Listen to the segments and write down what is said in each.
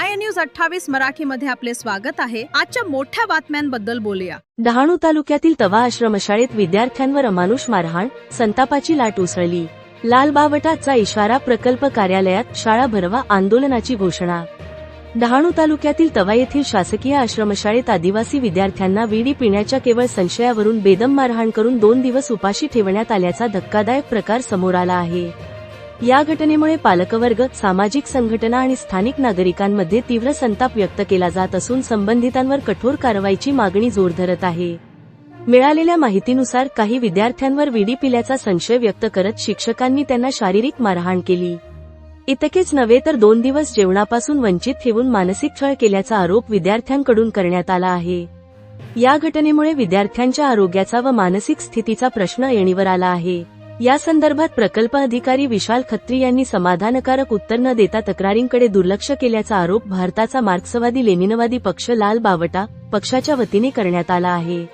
MyNews28 मराठीमध्ये आपले स्वागत आहे। आजच्या मोठ्या बातम्यांबद्दल बोलूया। डहाणू तालुक्यातील तवा आश्रमशाळेत विद्यार्थ्यांवर अमानुष मारहाण, संतापाची लाट उसळली। लालबावटाचा इशारा, प्रकल्प कार्यालयात शाळा भरवा आंदोलनाची घोषणा। डहाणू तालुक्यातील तवा येथील शासकीय आश्रमशाळेत आदिवासी विद्यार्थ्यांना विडी पिण्याच्या केवळ संशयावरून बेदम मारहाण करून 2 दिवस उपाशी ठेवण्यात आल्याचा धक्कादायक प्रकार समोर आला आहे। या घटनेमुळे पालकवर्ग, सामाजिक संघटना आणि स्थानिक नागरिकांमध्ये तीव्र संताप व्यक्त केला जात असून संबंधितांवर कठोर कारवाईची मागणी जोर धरत आहे। मिळालेल्या माहितीनुसार काही विद्यार्थ्यांवर विडी पिल्याचा संशय व्यक्त करत शिक्षकांनी त्यांना शारीरिक मारहाण केली। इतकेच नव्हे तर 2 दिवस जेवणापासून वंचित ठेवून मानसिक छळ केल्याचा आरोप विद्यार्थ्यांकडून करण्यात आला आहे। या घटनेमुळे विद्यार्थ्यांच्या आरोग्याचा व मानसिक स्थितीचा प्रश्न ऐरणीवर आला आहे। या संदर्भात प्रकल्प अधिकारी विशाल खत्री यांनी समाधानकारक उत्तर न देता तक्रारींकडे दुर्लक्ष केल्याचा आरोप भारताचा मार्क्सवादी लेनिनवादी पक्ष लाल बावटा पक्षाच्या वतीने करण्यात आला आहे।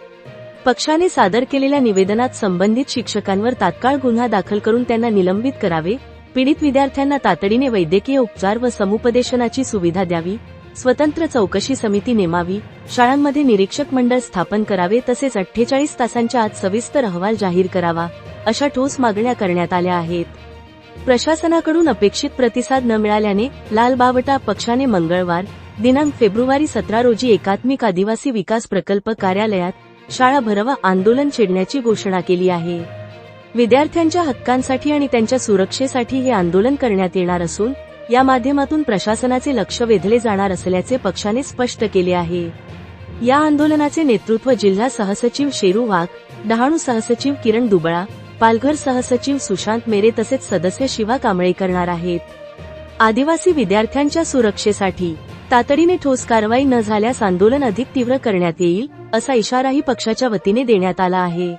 पक्षाने सादर केलेल्या निवेदनात संबंधित शिक्षकांवर तात्काळ गुन्हा दाखल करून त्यांना निलंबित करावे, पीडित विद्यार्थ्यांना तातडीने वैद्यकीय उपचार व समुपदेशनाची सुविधा द्यावी, स्वतंत्र चौकशी समिती नेमावी, शाळांमध्ये निरीक्षक मंडळ स्थापन करावे तसेच 48 तासांच्या आत सविस्तर अहवाल जाहीर करावा, अशा ठोस मागण्या करण्यात आल्या आहेत। प्रशासनाकडून अपेक्षित प्रतिसाद न मिळाल्याने लालबावटा पक्षाने मंगळवार दिनांक फेब्रुवारी 17 रोजी एकात्मिक आदिवासी विकास प्रकल्प कार्यालयात शाळा भरवा आंदोलन छेडण्याची घोषणा केली आहे। विद्यार्थ्यांच्या हक्कांसाठी आणि त्यांच्या सुरक्षेसाठी हे आंदोलन करण्यात येणार असून या माध्यमातून प्रशासनाचे लक्ष वेधले जाणार असल्याचे पक्षाने स्पष्ट केले आहे। या आंदोलनाचे नेतृत्व जिल्हा सहसचिव शेरू वाघ, डहाणू सहसचिव किरण दुबळा, पालघर सहसचिव सुशांत मेरे तसेच सदस्य शिवा कांबळे करणार आहेत। आदिवासी विद्यार्थ्यांच्या सुरक्षेसाठी तातडीने ठोस कारवाई न झाल्यास आंदोलन अधिक तीव्र करण्यात येईल, असा इशाराही पक्षाच्या वतीने देण्यात आला आहे।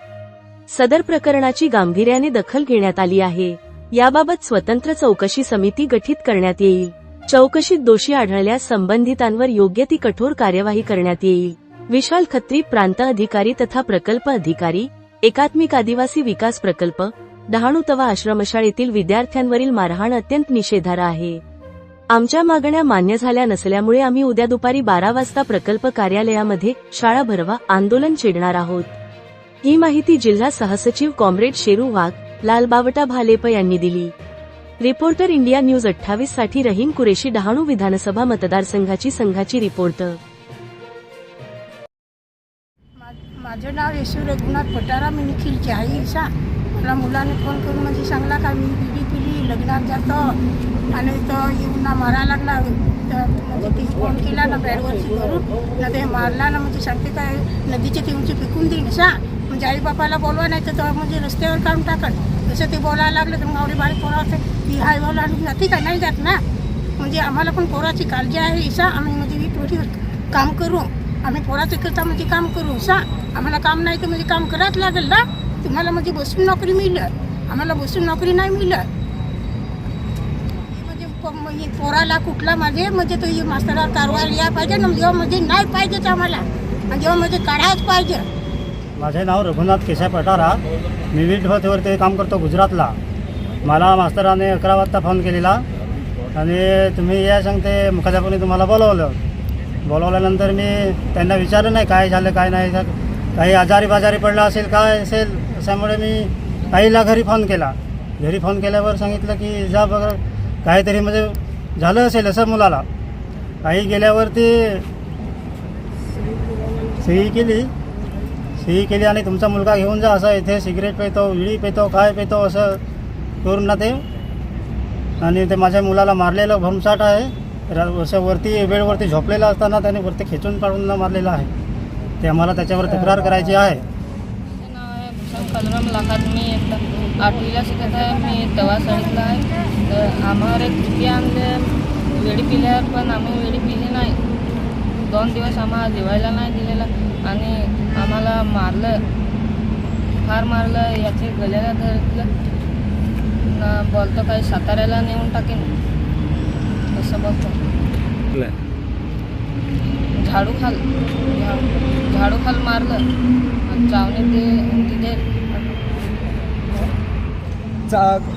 सदर प्रकरणाची गांभीर्याने दखल घेण्यात आली आहे। याबाबत स्वतंत्र चौकशी समिती गठीत करण्यात येईल। चौकशीत दोषी आढळल्यास संबंधितांवर योग्य ती कठोर कार्यवाही करण्यात येईल। विशाल खत्री, प्रांत अधिकारी तथा प्रकल्प अधिकारी, एकात्मिक आदिवासी विकास प्रकल्प, डहाणू तवा आश्रमशाळेतील विद्यार्थ्यांवरील मारहाण अत्यंत निषेधार्ह आहे। आमच्या मागण्या मान्य झाल्या नसल्यामुळे आम्ही उद्या दुपारी 12 वाजता प्रकल्प कार्यालयामध्ये शाळा भरवा आंदोलन छेडणार आहोत। ही माहिती जिल्हा सहसचिव कॉम्रेड शेरू वाघ, लालबावटा भालेप यांनी दिली। रिपोर्टर इंडिया न्यूज 28 साठी रहीम कुरेशी, डहाणू विधानसभा मतदारसंघाची रिपोर्टर। माझं नाव येशू रघुनाथ पटारा, मी निखिलची आई सा। मला मुलाने फोन करून म्हणजे सांगला का मी बिडी पिली, लग्नात जातो आणि तो येऊन ना मारा लागला। तर म्हणजे ती फोन केला ना बॅडवरची करून ना ते मारला ना, म्हणजे सांगते काय नदीच्या तिऊंची फेकून देईन सा, म्हणजे आई बापाला बोलवा नाही तर म्हणजे रस्त्यावर काढून टाकन, तसं ते बोलायला लागलं। तर मग आवडी बारी पोराचे ती हाय बोला आणि जाते का नाही जात ना, म्हणजे आम्हाला पण पोराची काळजी आहे सा। आम्ही म्हणजे थोडी काम करू, आम्ही पोराचं करता म्हणजे काम करू सा। आम्हाला काम नाही तर म्हणजे काम करावंच लागेल ना। तुम्हाला म्हणजे बसून नोकरी मिळलं, आम्हाला बसून नोकरी नाही मिळलं। म्हणजे पोराला कुठला माझे म्हणजे तो मास्तरावर कारवाई या पाहिजे ना, जेव्हा म्हणजे नाही पाहिजेच आम्हाला, जेव्हा म्हणजे काढावंच पाहिजे। माझे नाव रघुनाथ केशव पटारा, मी वीट भट्टीवरती काम करतो गुजरातला। मला मास्तराने 11 वाजता फोन केलेला आणि तुम्ही या सांगते मुख्याध्यापकाने तुम्हाला बोलवल्यानंतर मी त्यांना विचारलं नाही काय झालं काय नाही, काही आजारी पडला असेल काय असेल, त्यामुळे मी ताईला घरी फोन केला। घरी फोन केल्यावर सांगितलं की जा बघा काहीतरी म्हणजे झालं असेल असं मुलाला। आई गेल्यावरती सही केली आणि तुमचा मुलगा घेऊन जा, असं इथे सिगरेट पितो, विडी पितो, काय पितो असं करून ना ते, आणि ते माझ्या मुलाला मारलेलं भमसाट आहे। असं वरती बेडवरती झोपलेला असताना त्याने वरती खेचून काढून मारलेलं आहे। ते आम्हाला त्याच्यावर तक्रार करायची आहे। माझं नाव आहे भूषण कलरम लाखात, मी 8वीला शिकत आहे, मी तवा शाळेतला आहे। तर आम्हाला चुकी आणले वेळी पिल्यावर, पण आम्ही वेळी पिली नाही। 2 दिवस आम्हाला जेवायला नाही दिलेलं आणि आम्हाला मारलं, फार मारलं। याचे गळ्याला धरलं ना, बोलतो काही साताऱ्याला नेऊन टाकेन असं बोलतो। झाडू खाल मारलं, चावणे तिथे।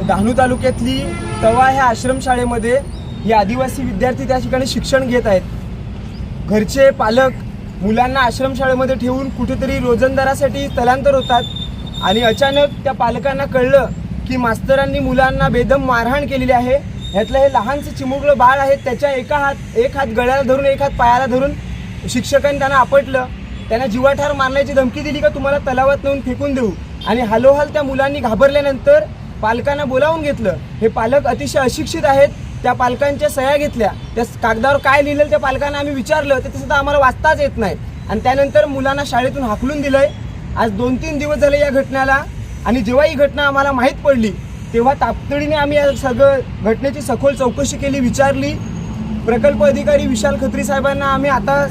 डहाणू तालुक्यातली तवा ह्या आश्रमशाळेमध्ये हे आदिवासी विद्यार्थी त्या ठिकाणी शिक्षण घेत आहेत। घरचे पालक मुलांना आश्रमशाळेमध्ये ठेवून कुठेतरी रोजंदारासाठी स्थलांतर होतात आणि अचानक त्या पालकांना कळलं की मास्तरांनी मुलांना बेदम मारहाण केलेली आहे। ह्यातलं हे लहानचं चिमुकलं बाळ आहे, त्याच्या एक हात गळ्याला धरून एक हात पायाला धरून शिक्षकांनी त्यांना आपटलं, त्यांना जीवाठार मारण्याची धमकी दिली का तुम्हाला तलावात नेऊन फेकून देऊ। आणि हालोहाल त्या मुलांनी घाबरल्यानंतर पालकांना बोलावून घेतलं। हे पालक अतिशय अशिक्षित आहेत, त्या पालकांच्या सह्या घेतल्या, त्या कागदावर काय लिहिलं त्या पालकांना आम्ही विचारलं ते सुद्धा आम्हाला वाचताच येत नाही आणि त्यानंतर मुलांना शाळेतून हाकलून दिलंय। आज 2-3 दिवस झाले या घटनेला आणि जेव्हा ही घटना आम्हाला माहीत पडली तेव्हा तातडीने आम्ही या सगळं घटनेची सखोल चौकशी केली, विचारली। प्रकल्प अधिकारी विशाल खत्री साहेबांना आम्ही आता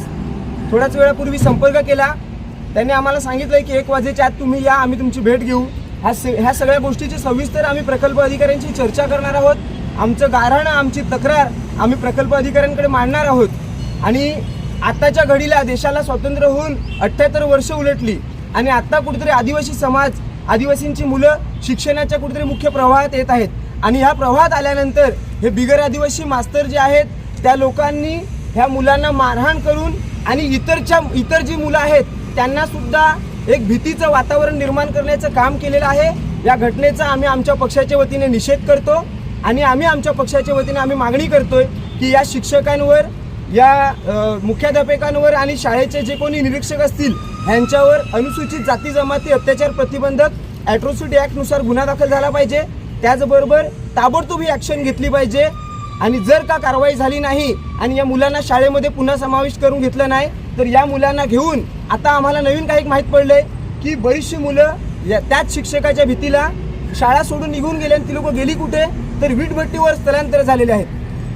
थोड्याच वेळापूर्वी संपर्क केला। त्यांनी आम्हाला सांगितलं की 1 वाजेच्या आत तुम्ही या, आम्ही तुमची भेट घेऊ। ह्या सगळ्या गोष्टीची सविस्तर आम्ही प्रकल्प अधिकाऱ्यांशी चर्चा करणार आहोत। आमचं गाऱ्हाणं, आमची तक्रार आम्ही प्रकल्प अधिकाऱ्यांकडे मांडणार आहोत। आणि आताच्या घडीला देशाला स्वातंत्र्य होऊन 78 वर्ष उलटली आणि आता कुठेतरी आदिवासी समाज, आदिवासींची मुलं शिक्षणाच्या कुठेतरी मुख्य प्रवाहात येत आहेत आणि ह्या प्रवाहात आल्यानंतर हे बिगर आदिवासी मास्तर जे आहेत त्या लोकांनी ह्या मुलांना मारहाण करून आणि इतर जी मुलं आहेत त्यांना सुद्धा एक भीतीचं वातावरण निर्माण करण्याचं काम केलेलं आहे। या घटनेचा आम्ही आमच्या पक्षाच्या वतीने निषेध करतो आणि आम्ही आमच्या पक्षाच्या वतीने आम्ही मागणी करतोय की या शिक्षकांवर, या मुख्याध्यापकांवर आणि शाळेचे जे कोणी निरीक्षक असतील ह्यांच्यावर अनुसूचित जाती जमाती अत्याचार प्रतिबंधक ॲट्रॉसिटी ॲक्टनुसार गुन्हा दाखल झाला पाहिजे। त्याचबरोबर ताबडतोब ही ॲक्शन घेतली पाहिजे आणि जर का कारवाई झाली नाही आणि या मुलांना शाळेमध्ये पुन्हा समाविष्ट करून घेतलं नाही तर या मुलांना घेऊन आता आम्हाला नवीन काही माहीत पडलंय की बरीचशी मुलं त्याच शिक्षकाच्या भीतीला शाळा सोडून निघून गेले आणि ती लोक गेली कुठे तर वीटभट्टीवर स्थलांतर झालेले आहेत।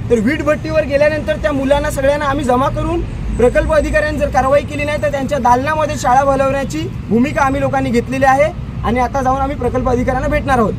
तर वीटभट्टीवर गेल्यानंतर त्या मुलांना सगळ्यांना आम्ही जमा करून प्रकल्प अधिकाऱ्यांनी जर कारवाई केली नाही तर त्यांच्या दालनामध्ये शाळा भरवण्याची भूमिका आम्ही लोकांनी घेतलेली आहे आणि आता जाऊन आम्ही प्रकल्प अधिकाऱ्यांना भेटणार आहोत।